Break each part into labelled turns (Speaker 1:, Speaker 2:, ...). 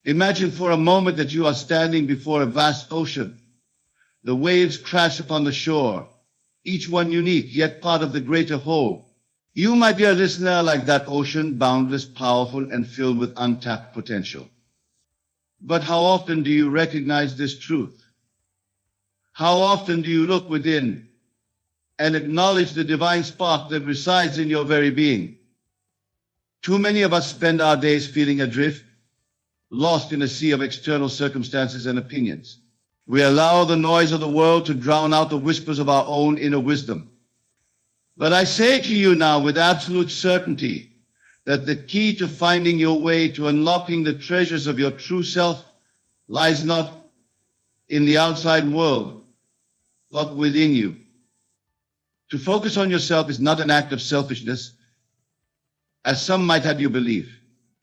Speaker 1: Imagine for a moment that you are standing before a vast ocean. The waves crash upon the shore, each one unique, yet part of the greater whole. You might be a listener like that ocean, boundless, powerful, and filled with untapped potential. But how often do you recognize this truth? How often do you look within and acknowledge the divine spark that resides in your very being? Too many of us spend our days feeling adrift, lost in a sea of external circumstances and opinions. We allow the noise of the world to drown out the whispers of our own inner wisdom. But I say to you now with absolute certainty that the key to finding your way to unlocking the treasures of your true self lies not in the outside world, but within you. To focus on yourself is not an act of selfishness, as some might have you believe.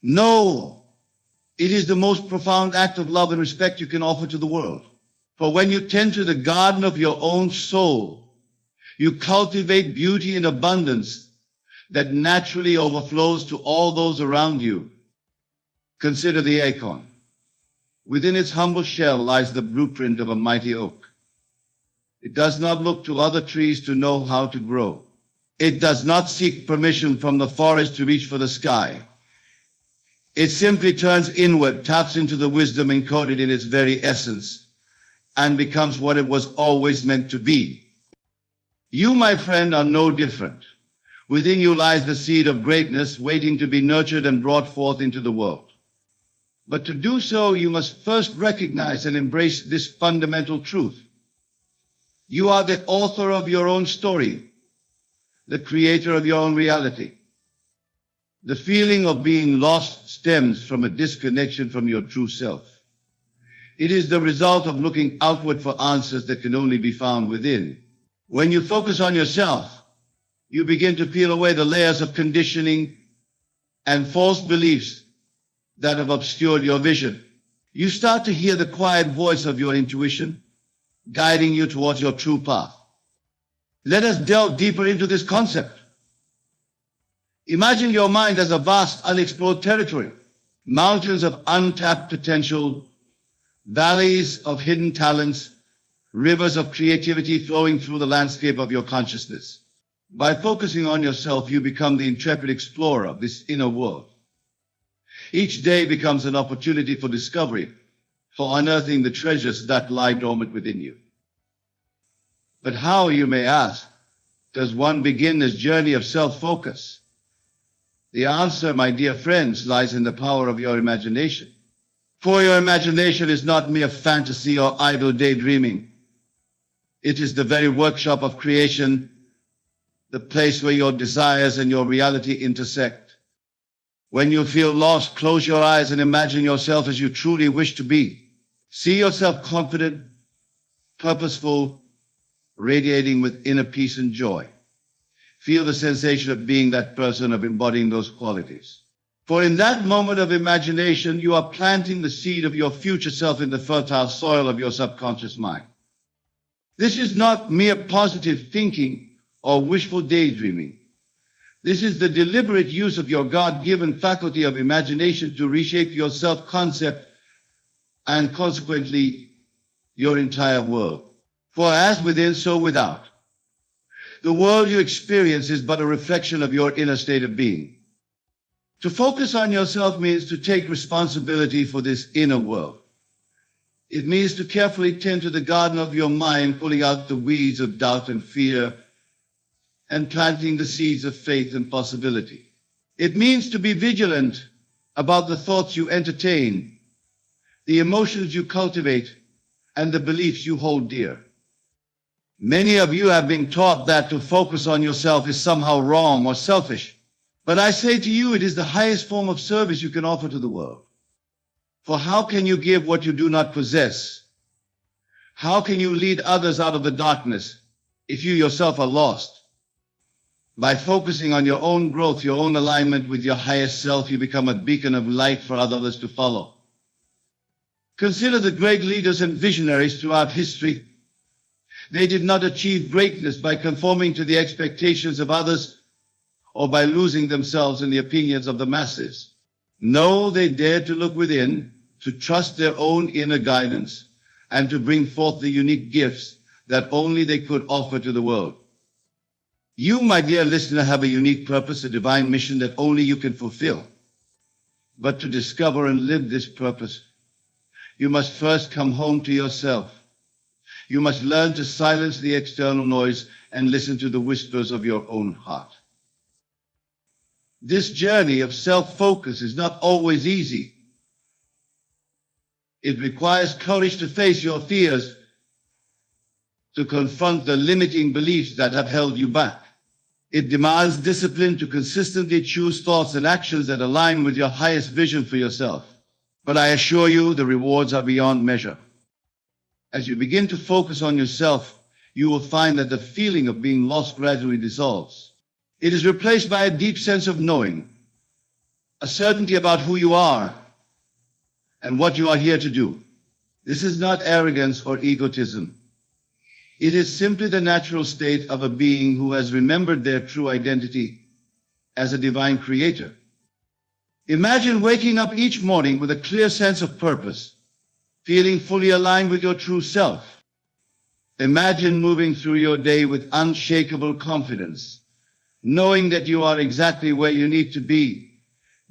Speaker 1: No, it is the most profound act of love and respect you can offer to the world. For when you tend to the garden of your own soul, you cultivate beauty in abundance that naturally overflows to all those around you. Consider the acorn. Within its humble shell lies the blueprint of a mighty oak. It does not look to other trees to know how to grow. It does not seek permission from the forest to reach for the sky. It simply turns inward, taps into the wisdom encoded in its very essence, and becomes what it was always meant to be. You, my friend, are no different. Within you lies the seed of greatness waiting to be nurtured and brought forth into the world. But to do so, you must first recognize and embrace this fundamental truth. You are the author of your own story, the creator of your own reality. The feeling of being lost stems from a disconnection from your true self. It is the result of looking outward for answers that can only be found within. When you focus on yourself, you begin to peel away the layers of conditioning and false beliefs that have obscured your vision. You start to hear the quiet voice of your intuition, guiding you towards your true path. Let us delve deeper into this concept. Imagine your mind as a vast unexplored territory, mountains of untapped potential, valleys of hidden talents, rivers of creativity flowing through the landscape of your consciousness. By focusing on yourself, you become the intrepid explorer of this inner world. Each day becomes an opportunity for discovery, for unearthing the treasures that lie dormant within you. But how, you may ask, does one begin this journey of self-focus? The answer, my dear friends, lies in the power of your imagination. For your imagination is not mere fantasy or idle daydreaming. It is the very workshop of creation, the place where your desires and your reality intersect. When you feel lost, close your eyes and imagine yourself as you truly wish to be. See yourself confident, purposeful, radiating with inner peace and joy. Feel the sensation of being that person, of embodying those qualities. For in that moment of imagination, you are planting the seed of your future self in the fertile soil of your subconscious mind. This is not mere positive thinking or wishful daydreaming. This is the deliberate use of your God-given faculty of imagination to reshape your self-concept and consequently your entire world. For as within, so without. The world you experience is but a reflection of your inner state of being. To focus on yourself means to take responsibility for this inner world. It means to carefully tend to the garden of your mind, pulling out the weeds of doubt and fear, and planting the seeds of faith and possibility. It means to be vigilant about the thoughts you entertain, the emotions you cultivate, and the beliefs you hold dear. Many of you have been taught that to focus on yourself is somehow wrong or selfish. But I say to you, it is the highest form of service you can offer to the world. For how can you give what you do not possess? How can you lead others out of the darkness if you yourself are lost? By focusing on your own growth, your own alignment with your highest self, you become a beacon of light for others to follow. Consider the great leaders and visionaries throughout history. They did not achieve greatness by conforming to the expectations of others or by losing themselves in the opinions of the masses. No, they dared to look within, to trust their own inner guidance, and to bring forth the unique gifts that only they could offer to the world. You, my dear listener, have a unique purpose, a divine mission that only you can fulfill. But to discover and live this purpose, you must first come home to yourself. You must learn to silence the external noise and listen to the whispers of your own heart. This journey of self-focus is not always easy. It requires courage to face your fears, to confront the limiting beliefs that have held you back. It demands discipline to consistently choose thoughts and actions that align with your highest vision for yourself. But I assure you, the rewards are beyond measure. As you begin to focus on yourself, you will find that the feeling of being lost gradually dissolves. It is replaced by a deep sense of knowing, a certainty about who you are and what you are here to do. This is not arrogance or egotism. It is simply the natural state of a being who has remembered their true identity as a divine creator. Imagine waking up each morning with a clear sense of purpose, feeling fully aligned with your true self. Imagine moving through your day with unshakable confidence, knowing that you are exactly where you need to be,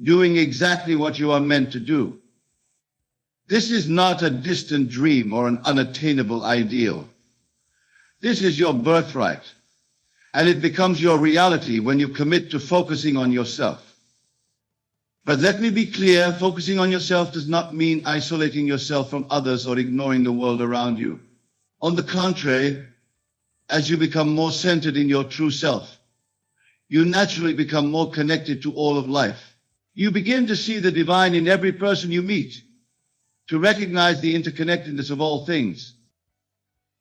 Speaker 1: doing exactly what you are meant to do. This is not a distant dream or an unattainable ideal. This is your birthright, and it becomes your reality when you commit to focusing on yourself. But let me be clear, focusing on yourself does not mean isolating yourself from others or ignoring the world around you. On the contrary, as you become more centered in your true self, you naturally become more connected to all of life. You begin to see the divine in every person you meet, to recognize the interconnectedness of all things.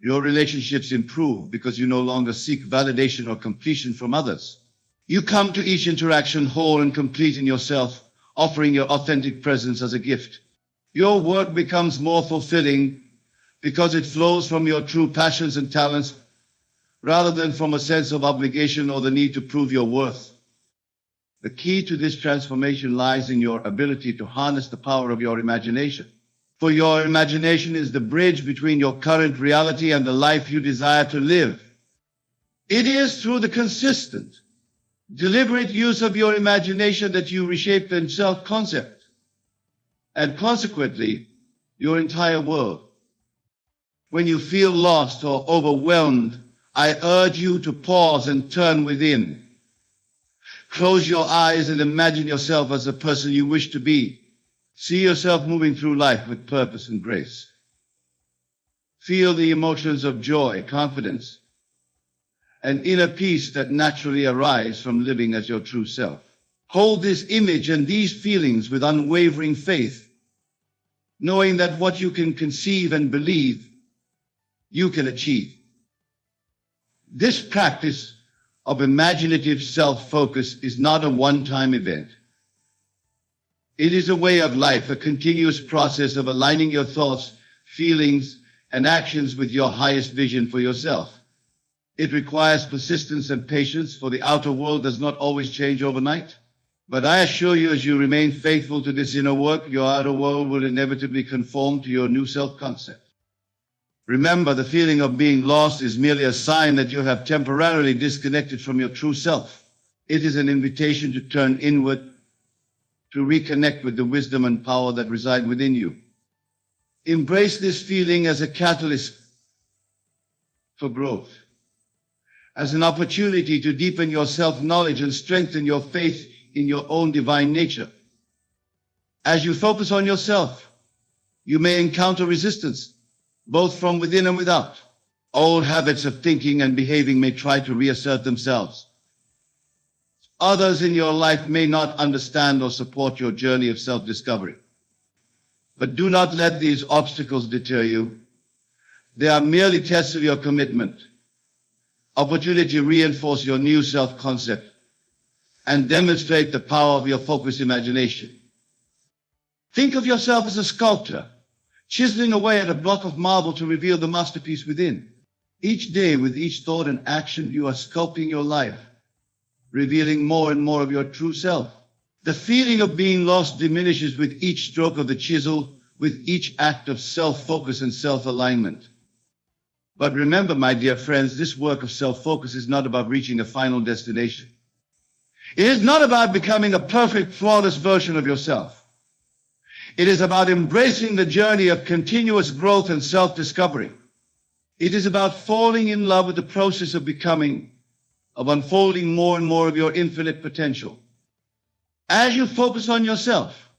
Speaker 1: Your relationships improve because you no longer seek validation or completion from others. You come to each interaction whole and complete in yourself, offering your authentic presence as a gift. Your work becomes more fulfilling because it flows from your true passions and talents rather than from a sense of obligation or the need to prove your worth. The key to this transformation lies in your ability to harness the power of your imagination. For your imagination is the bridge between your current reality and the life you desire to live. It is through the consistent, deliberate use of your imagination that you reshape the self-concept, and consequently, your entire world. When you feel lost or overwhelmed, I urge you to pause and turn within. Close your eyes and imagine yourself as the person you wish to be. See yourself moving through life with purpose and grace. Feel the emotions of joy, confidence, and inner peace that naturally arise from living as your true self. Hold this image and these feelings with unwavering faith, knowing that what you can conceive and believe, you can achieve. This practice of imaginative self-focus is not a one-time event. It is a way of life, a continuous process of aligning your thoughts, feelings, and actions with your highest vision for yourself. It requires persistence and patience, for the outer world does not always change overnight. But I assure you, as you remain faithful to this inner work, your outer world will inevitably conform to your new self-concept. Remember, the feeling of being lost is merely a sign that you have temporarily disconnected from your true self. It is an invitation to turn inward, to reconnect with the wisdom and power that reside within you. Embrace this feeling as a catalyst for growth, as an opportunity to deepen your self-knowledge and strengthen your faith in your own divine nature. As you focus on yourself, you may encounter resistance, both from within and without. Old habits of thinking and behaving may try to reassert themselves. Others in your life may not understand or support your journey of self-discovery. But do not let these obstacles deter you. They are merely tests of your commitment, opportunity to reinforce your new self-concept, and demonstrate the power of your focused imagination. Think of yourself as a sculptor, chiseling away at a block of marble to reveal the masterpiece within. Each day, with each thought and action, you are sculpting your life, revealing more and more of your true self. The feeling of being lost diminishes with each stroke of the chisel, with each act of self-focus and self-alignment. But remember, my dear friends, this work of self-focus is not about reaching a final destination. It is not about becoming a perfect, flawless version of yourself. It is about embracing the journey of continuous growth and self-discovery. It is about falling in love with the process of becoming, of unfolding more and more of your infinite potential. As you focus on yourself,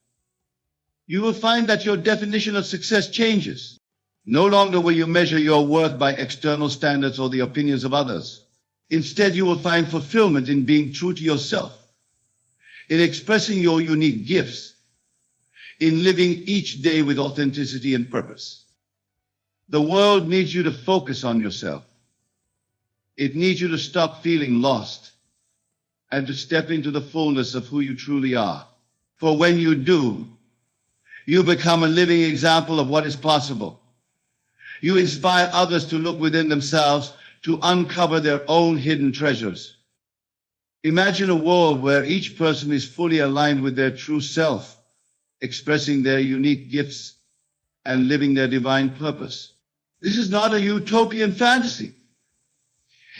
Speaker 1: you will find that your definition of success changes. No longer will you measure your worth by external standards or the opinions of others. Instead, you will find fulfillment in being true to yourself, in expressing your unique gifts, in living each day with authenticity and purpose. The world needs you to focus on yourself. It needs you to stop feeling lost and to step into the fullness of who you truly are. For when you do, you become a living example of what is possible. You inspire others to look within themselves, to uncover their own hidden treasures. Imagine a world where each person is fully aligned with their true self, expressing their unique gifts and living their divine purpose. This is not a utopian fantasy.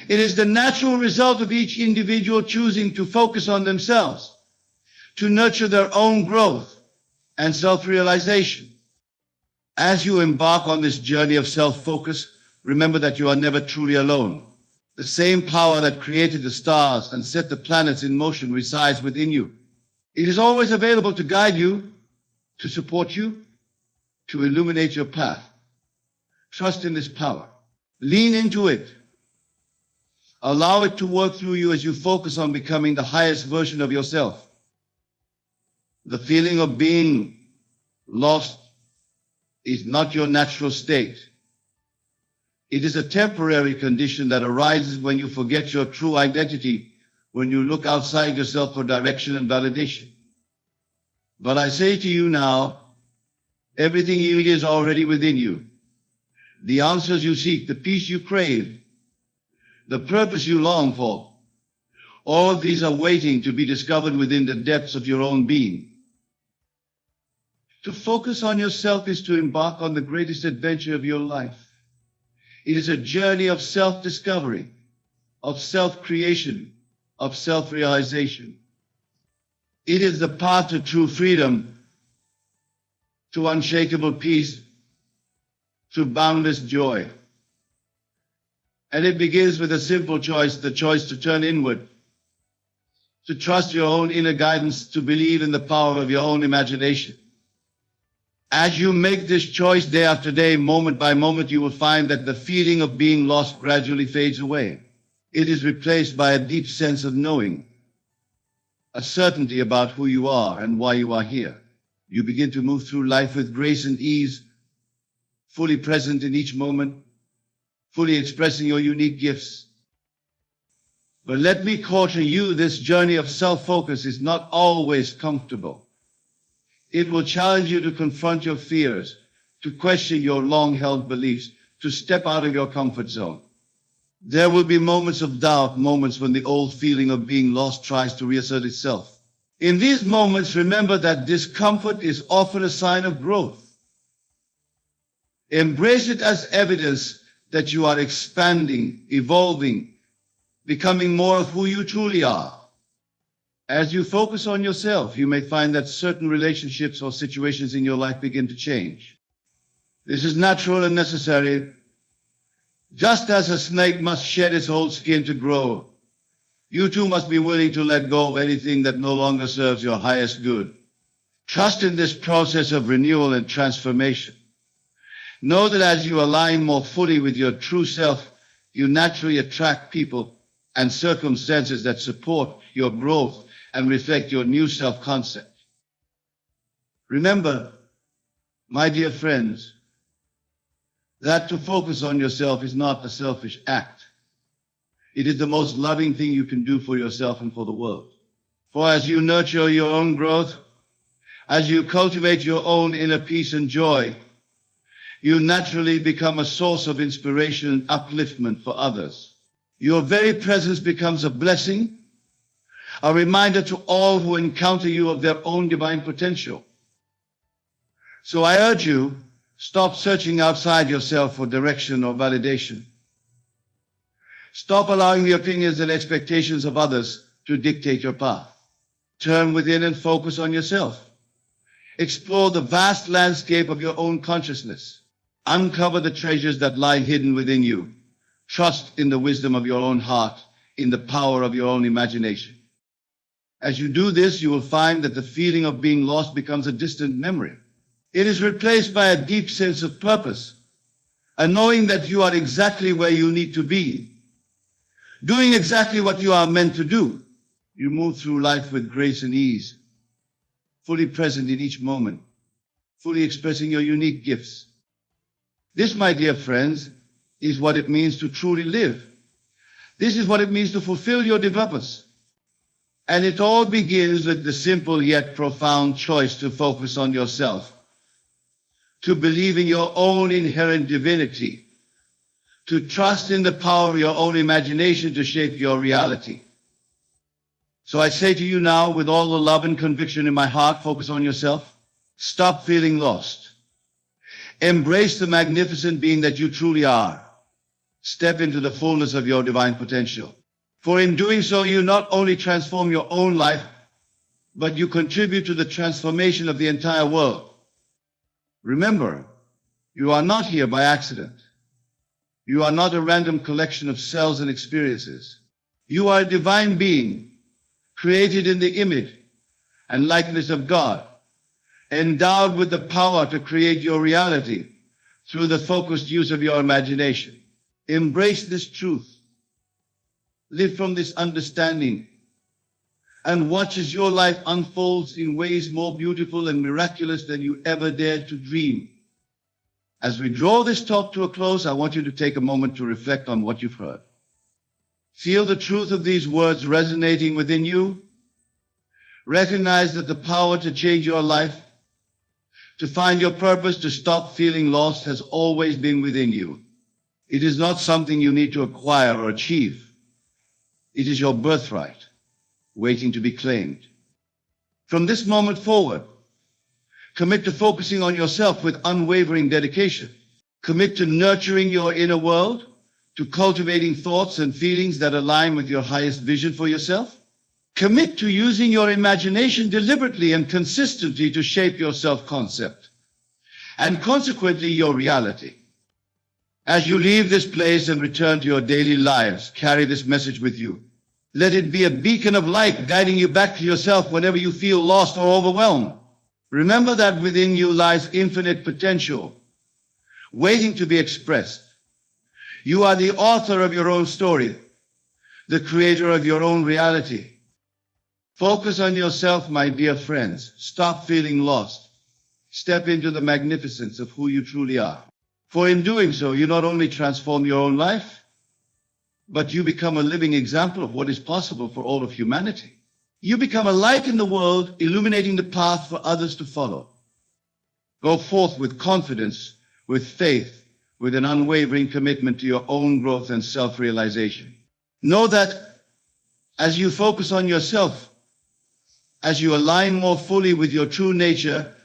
Speaker 1: It is the natural result of each individual choosing to focus on themselves, to nurture their own growth and self-realization. As you embark on this journey of self-focus, remember that you are never truly alone. The same power that created the stars and set the planets in motion resides within you. It is always available to guide you, to support you, to illuminate your path. Trust in this power. Lean into it. Allow it to work through you as you focus on becoming the highest version of yourself. The feeling of being lost is not your natural state. It is a temporary condition that arises when you forget your true identity, when you look outside yourself for direction and validation. But I say to you now, everything you need is already within you. The answers you seek, the peace you crave, the purpose you long for, all of these are waiting to be discovered within the depths of your own being. To focus on yourself is to embark on the greatest adventure of your life. It is a journey of self-discovery, of self-creation, of self-realization. It is the path to true freedom, to unshakable peace, to boundless joy. And it begins with a simple choice, the choice to turn inward, to trust your own inner guidance, to believe in the power of your own imagination. As you make this choice day after day, moment by moment, you will find that the feeling of being lost gradually fades away. It is replaced by a deep sense of knowing, a certainty about who you are and why you are here. You begin to move through life with grace and ease, fully present in each moment, fully expressing your unique gifts. But let me caution you, this journey of self-focus is not always comfortable. It will challenge you to confront your fears, to question your long-held beliefs, to step out of your comfort zone. There will be moments of doubt, moments when the old feeling of being lost tries to reassert itself. In these moments, remember that discomfort is often a sign of growth. Embrace it as evidence that you are expanding, evolving, becoming more of who you truly are. As you focus on yourself, you may find that certain relationships or situations in your life begin to change. This is natural and necessary. Just as a snake must shed its old skin to grow, you too must be willing to let go of anything that no longer serves your highest good. Trust in this process of renewal and transformation. Know that as you align more fully with your true self, you naturally attract people and circumstances that support your growth and reflect your new self-concept. Remember, my dear friends, that to focus on yourself is not a selfish act. It is the most loving thing you can do for yourself and for the world. For as you nurture your own growth, as you cultivate your own inner peace and joy, you naturally become a source of inspiration and upliftment for others. Your very presence becomes a blessing, a reminder to all who encounter you of their own divine potential. So I urge you, stop searching outside yourself for direction or validation. Stop allowing the opinions and expectations of others to dictate your path. Turn within and focus on yourself. Explore the vast landscape of your own consciousness. Uncover the treasures that lie hidden within you. Trust in the wisdom of your own heart, in the power of your own imagination. As you do this, you will find that the feeling of being lost becomes a distant memory. It is replaced by a deep sense of purpose, a knowing that you are exactly where you need to be, doing exactly what you are meant to do. You move through life with grace and ease, fully present in each moment, fully expressing your unique gifts. This, my dear friends, is what it means to truly live. This is what it means to fulfill your purpose. And it all begins with the simple yet profound choice to focus on yourself, to believe in your own inherent divinity, to trust in the power of your own imagination to shape your reality. So I say to you now, with all the love and conviction in my heart, focus on yourself. Stop feeling lost. Embrace the magnificent being that you truly are. Step into the fullness of your divine potential. For in doing so, you not only transform your own life, but you contribute to the transformation of the entire world. Remember, you are not here by accident. You are not a random collection of cells and experiences. You are a divine being, created in the image and likeness of God, endowed with the power to create your reality through the focused use of your imagination. Embrace this truth. Live from this understanding and watch as your life unfolds in ways more beautiful and miraculous than you ever dared to dream. As we draw this talk to a close, I want you to take a moment to reflect on what you've heard. Feel the truth of these words resonating within you. Recognize that the power to change your life, to find your purpose, to stop feeling lost has always been within you. It is not something you need to acquire or achieve. It is your birthright, waiting to be claimed. From this moment forward, commit to focusing on yourself with unwavering dedication. Commit to nurturing your inner world, to cultivating thoughts and feelings that align with your highest vision for yourself. Commit to using your imagination deliberately and consistently to shape your self-concept, and consequently your reality. As you leave this place and return to your daily lives, carry this message with you. Let it be a beacon of light guiding you back to yourself whenever you feel lost or overwhelmed. Remember that within you lies infinite potential, waiting to be expressed. You are the author of your own story, the creator of your own reality. Focus on yourself, my dear friends. Stop feeling lost. Step into the magnificence of who you truly are. For in doing so, you not only transform your own life, but you become a living example of what is possible for all of humanity. You become a light in the world, illuminating the path for others to follow. Go forth with confidence, with faith, with an unwavering commitment to your own growth and self-realization. Know that as you focus on yourself, as you align more fully with your true nature,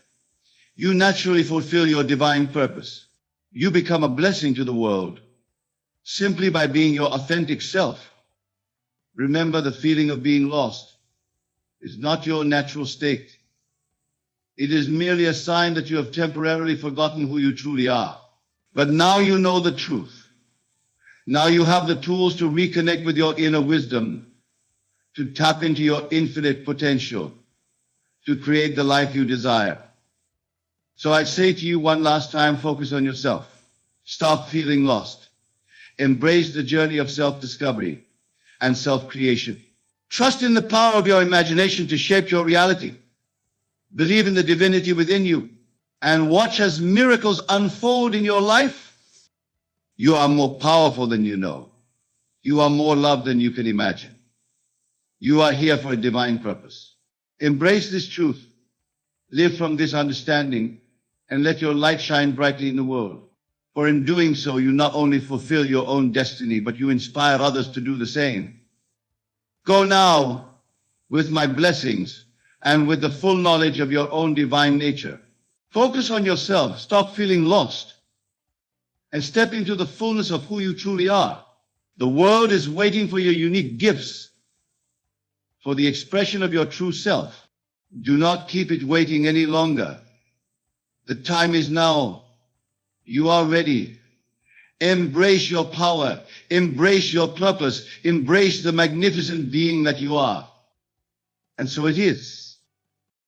Speaker 1: you naturally fulfill your divine purpose. You become a blessing to the world simply by being your authentic self. Remember, the feeling of being lost is not your natural state. It is merely a sign that you have temporarily forgotten who you truly are. But now you know the truth. Now you have the tools to reconnect with your inner wisdom, to tap into your infinite potential, to create the life you desire. So I say to you one last time, focus on yourself. Stop feeling lost. Embrace the journey of self-discovery and self-creation. Trust in the power of your imagination to shape your reality. Believe in the divinity within you and watch as miracles unfold in your life. You are more powerful than you know. You are more loved than you can imagine. You are here for a divine purpose. Embrace this truth. Live from this understanding and let your light shine brightly in the world. For in doing so, you not only fulfill your own destiny, but you inspire others to do the same. Go now with my blessings and with the full knowledge of your own divine nature. Focus on yourself. Stop feeling lost and step into the fullness of who you truly are. The world is waiting for your unique gifts, for the expression of your true self. Do not keep it waiting any longer. The time is now. You are ready. Embrace your power. Embrace your purpose. Embrace the magnificent being that you are. And so it is.